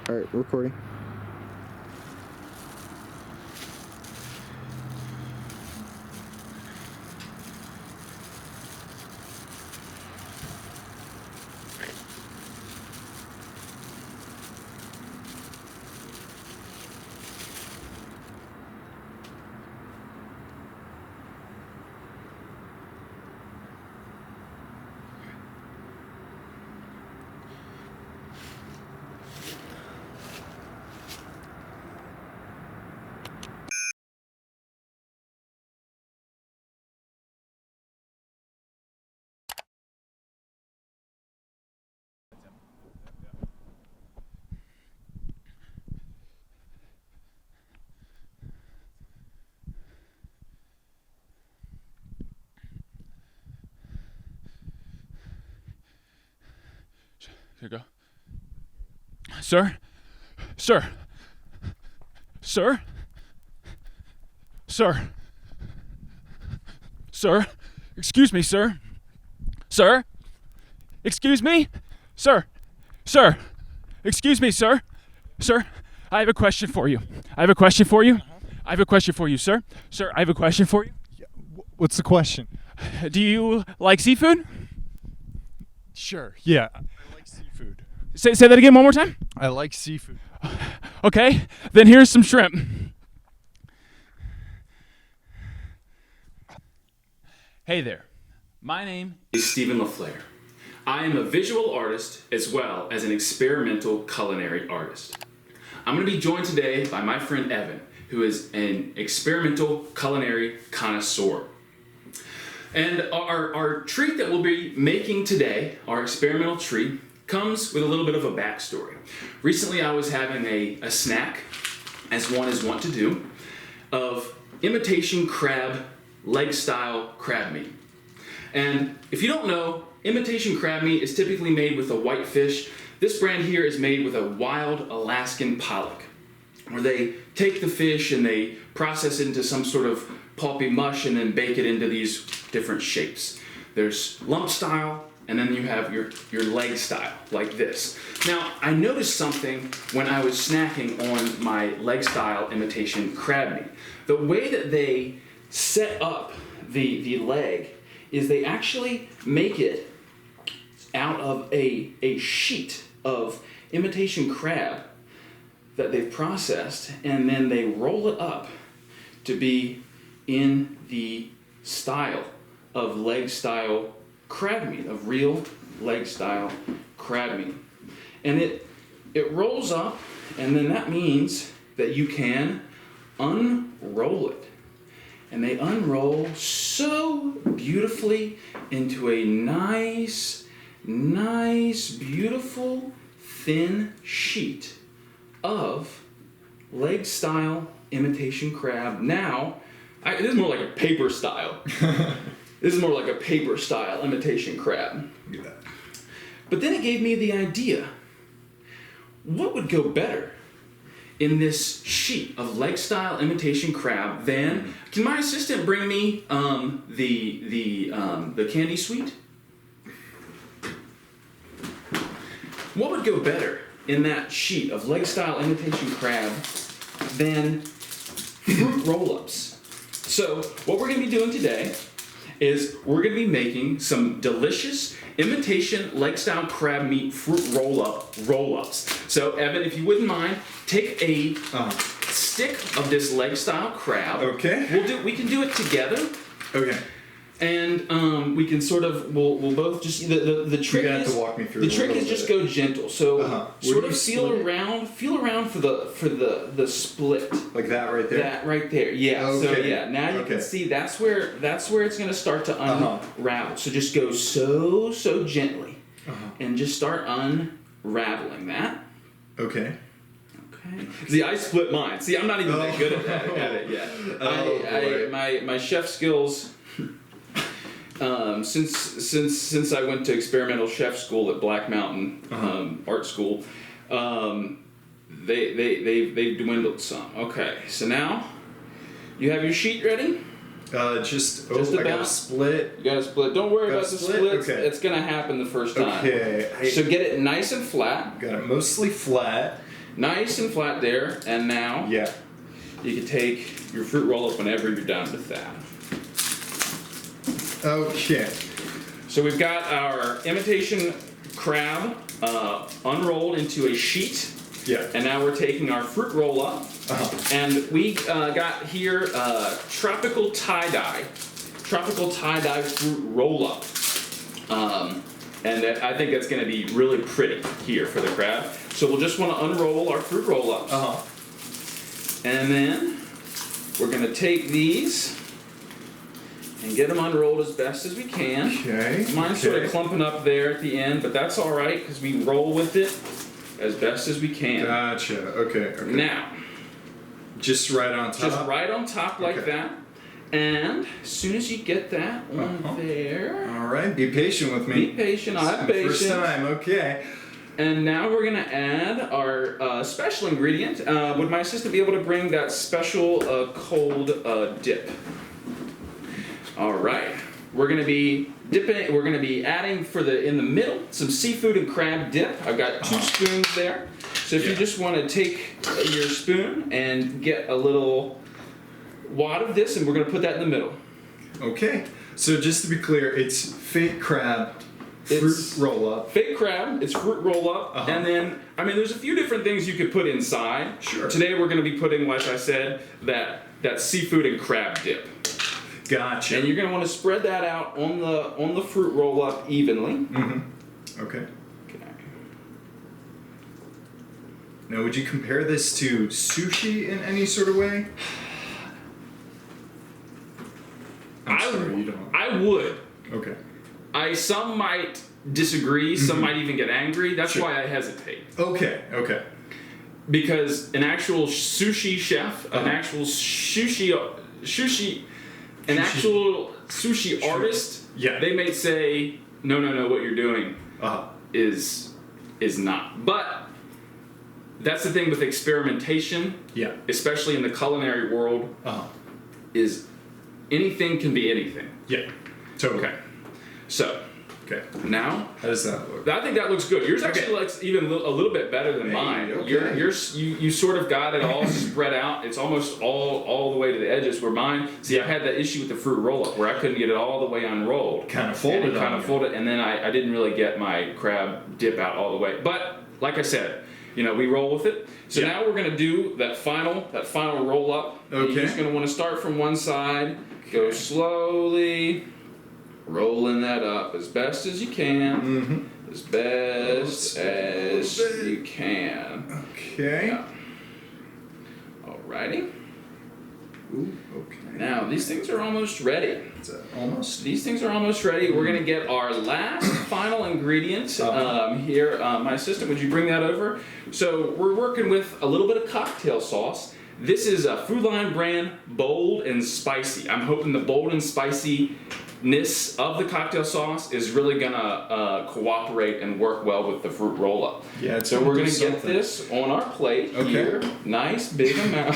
All right, recording. Here you go. Sir? Sir? Sir? Sir? Sir? Excuse me, sir? Sir? Excuse me? Sir? Sir? Excuse me, sir? Sir? I have a question for you. I have a question for you. I have a question for you, sir. Sir, I have a question for you. What's the question? Do you like seafood? Sure. Yeah. I like seafood. Say that again one more time. I like seafood. Okay, then here's some shrimp. Hey there, my name is Stephen Leflair. I am a visual artist as well as an experimental culinary artist. I'm going to be joined today by my friend Evan, who is an experimental culinary connoisseur. And our treat that we'll be making today, our experimental treat, comes with a little bit of a backstory. Recently I was having a snack, as one is wont to do, of imitation crab, leg style crab meat. And if you don't know, imitation crab meat is typically made with a white fish. This brand here is made with a wild Alaskan pollock, where they take the fish and they process it into some sort of pulpy mush and then bake it into these different shapes. There's lump style, and then you have your leg style, like this. Now, I noticed something when I was snacking on my leg style imitation crab meat. The way that they set up the leg is they actually make it out of a sheet of imitation crab that they've processed, and then they roll it up to be in the style of leg style crab meat, of real leg style crab meat. And it rolls up, and then that means that you can unroll it. And they unroll so beautifully into a nice, beautiful, thin sheet of leg style imitation crab. Now, this is more like a paper style. This is more like a paper style imitation crab. Look at that. But then it gave me the idea, what would go better in this sheet of leg style imitation crab than, can my assistant bring me the candy sweet? What would go better in that sheet of leg style imitation crab than fruit roll-ups? So what we're going to be doing today is we're going to be making some delicious imitation leg style crab meat fruit roll-ups. So Evan, if you wouldn't mind, take a stick of this leg style crab. Okay. We can do it together. Okay. And we can sort of we'll both just the trick You're gonna is have to walk me through the a trick little is just bit. go gentle. So sort of feel around for the split. Like that right there? That right there. Yeah. Okay. So yeah, now you can see that's where it's gonna start to unravel. So just go so gently and just start unraveling that. Okay. Okay. See, I split mine. See, I'm not even that good at it yet. My chef skills. Since I went to experimental chef school at Black Mountain Art School, they've dwindled some. Okay, so now you have your sheet ready. Just I got a split. You got to split. Don't worry about the splits. Okay. It's gonna happen the first time. Okay. So get it nice and flat. Got it mostly flat. Nice and flat there. And now Yeah. you can take your fruit roll up whenever you're done with that. Okay. So we've got our imitation crab unrolled into a sheet. Yeah. And now we're taking our fruit roll up. And we got here tropical tie-dye fruit roll up. And I think that's going to be really pretty here for the crab. So we'll just want to unroll our fruit roll ups. And then we're going to take these and get them unrolled as best as we can. Okay. Mine's sort of clumping up there at the end, but that's all right because we roll with it as best as we can. Gotcha. Okay. Now, just right on top. just right on top like that. And as soon as you get that on there, All right. Be patient with me. be patient. I have First patience. time. Okay. And now we're gonna add our special ingredient. Would my assistant be able to bring that special cold dip? All right. We're gonna be dipping. We're gonna be adding in the middle some seafood and crab dip. I've got 2 spoons there. So if you just want to take your spoon and get a little wad of this, and we're gonna put that in the middle. Okay. So just to be clear, it's fake crab fruit roll up. Fake crab, it's fruit roll up, and then, I mean, there's a few different things you could put inside. Sure. Today we're going to be putting, like I said, that seafood and crab dip. Gotcha. And you're going to want to spread that out on the fruit roll up evenly. Okay. Okay. Now, would you compare this to sushi in any sort of way? I would. Okay. Some might disagree, some might even get angry. That's why I hesitate. Okay. Okay. Because an actual sushi chef, an actual sushi artist, Yeah. they may say, no, what you're doing is not. But that's the thing with experimentation, Yeah. especially in the culinary world, is anything can be anything. Yeah. Totally. Okay. So, Okay. now, How does that look? I think that looks good. Yours actually looks even a little bit better than mine. Okay. You sort of got it all spread out. It's almost all the way to the edges. Where mine, I had that issue with the fruit roll up where I couldn't get it all the way unrolled. Kind of folded. And then I didn't really get my crab dip out all the way. But like I said, we roll with it. So now we're gonna do that final roll up. Okay. You're just gonna want to start from one side, go slowly. Rolling that up as best as you can. As best as you can. Okay. Yeah. Alrighty. Ooh, okay. Now, these things are almost ready. Almost? These things are almost ready. We're going to get our last final ingredient here. My assistant, would you bring that over? So, we're working with a little bit of cocktail sauce. This is a Food Line brand, Bold and Spicy. I'm hoping the bold and spiciness of the cocktail sauce is really gonna cooperate and work well with the fruit roll up. Yeah. So we're gonna get this on our plate here. Nice big amount.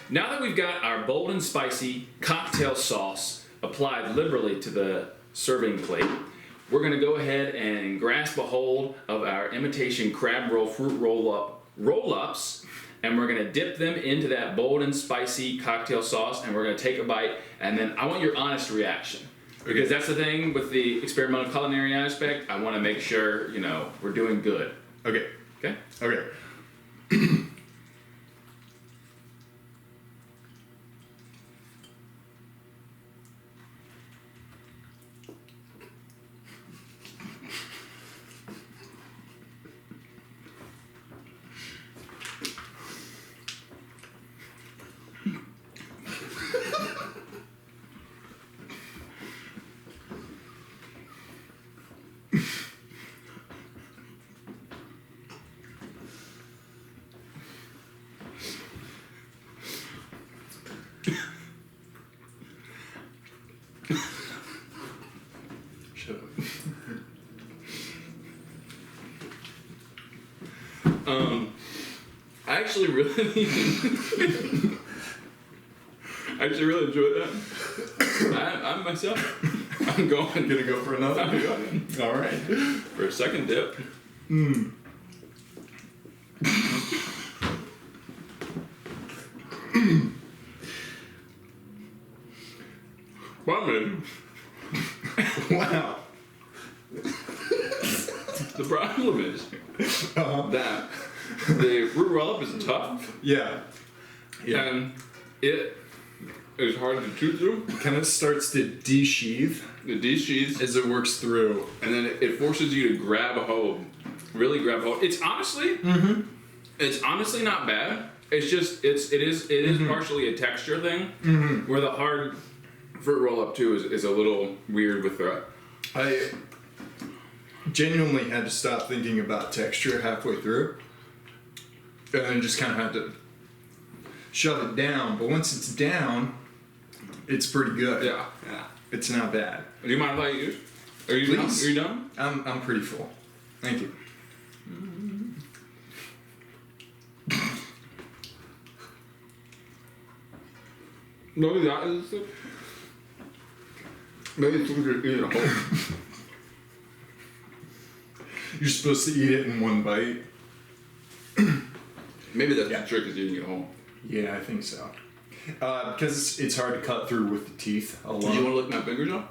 Now that we've got our bold and spicy cocktail sauce applied liberally to the serving plate, we're gonna go ahead and grasp a hold of our imitation crab roll fruit roll-ups, and we're gonna dip them into that bold and spicy cocktail sauce, and we're gonna take a bite, and then I want your honest reaction. Because that's the thing with the experimental culinary aspect, I wanna make sure, we're doing good. Okay. Okay? Okay. Shut up. I actually really enjoyed that. I'm myself. I'm Gonna go for another? I'm going All right. for a second dip. good. Wow. The problem is that the fruit roll-up is tough, Yeah. and it is hard to chew through. Kind of starts to de-sheathe The cheese, as it works through. and then it forces you to grab a hold, really grab a hold. It's honestly, it's honestly not bad. It's just it is partially a texture thing, where the hard fruit roll-up too is a little weird with the. I genuinely had to stop thinking about texture halfway through, and then just kind of had to shove it down. But once it's down, it's pretty good. Yeah. It's not bad. Do you mind if I use? Are you done? Please. Are you done? I'm pretty full. Thank you. No, that is. Maybe it's because you're eating a whole. You're supposed to eat it in one bite. Maybe that's the trick, is eating it whole. Yeah, I think so. Because it's hard to cut through with the teeth alone. Do you want to lick my fingers off?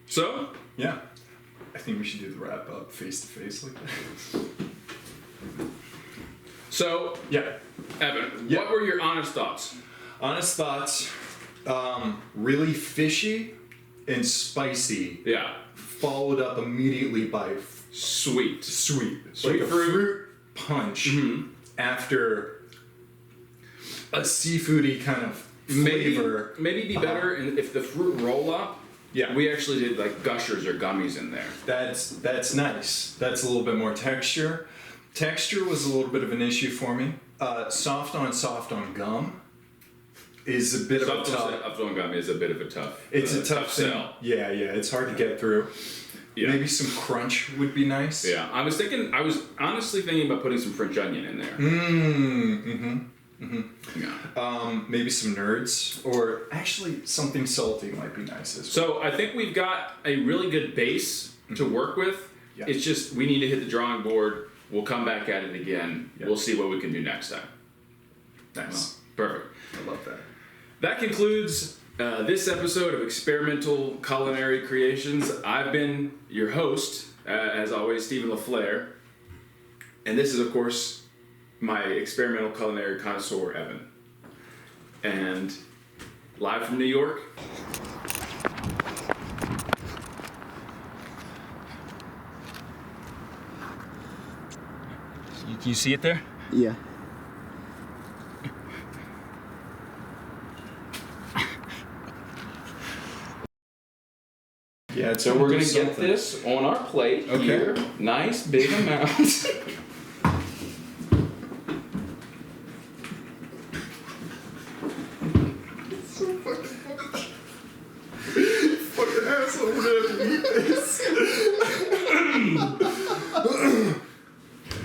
So, Yeah. I think we should do the wrap up face to face like that. so Yeah. Evan, Yeah. what were your honest thoughts? Honest thoughts. Really fishy and spicy. Yeah, Followed up immediately by sweet. sweet. Sweet like a fruit. fruit punch after a seafoody kind of flavor. Maybe be better if the fruit roll up. Yeah. We actually did like gushers or gummies in there. That's nice. That's a little bit more texture. Texture was a little bit of an issue for me. Soft on gum is a bit of a tough. Soft on gummy is a bit of a tough. It's a tough thing. sell. Yeah, it's hard to get through. Yeah. Maybe some crunch would be nice. Yeah, I was honestly thinking about putting some French onion in there. Yeah. Maybe some nerds, or actually something salty might be nice as well. So I think we've got a really good base to work with. Yeah. It's just we need to hit the drawing board. We'll come back at it again. Yeah. We'll see what we can do next time. Nice. Perfect. I love that. That concludes this episode of Experimental Culinary Creations. I've been your host, as always, Stephen Leflair. And this is, of course, my experimental culinary connoisseur, Evan. And live from New York. Can you see it there? Yeah. Yeah, So we're gonna get this on our plate here. Nice big amount.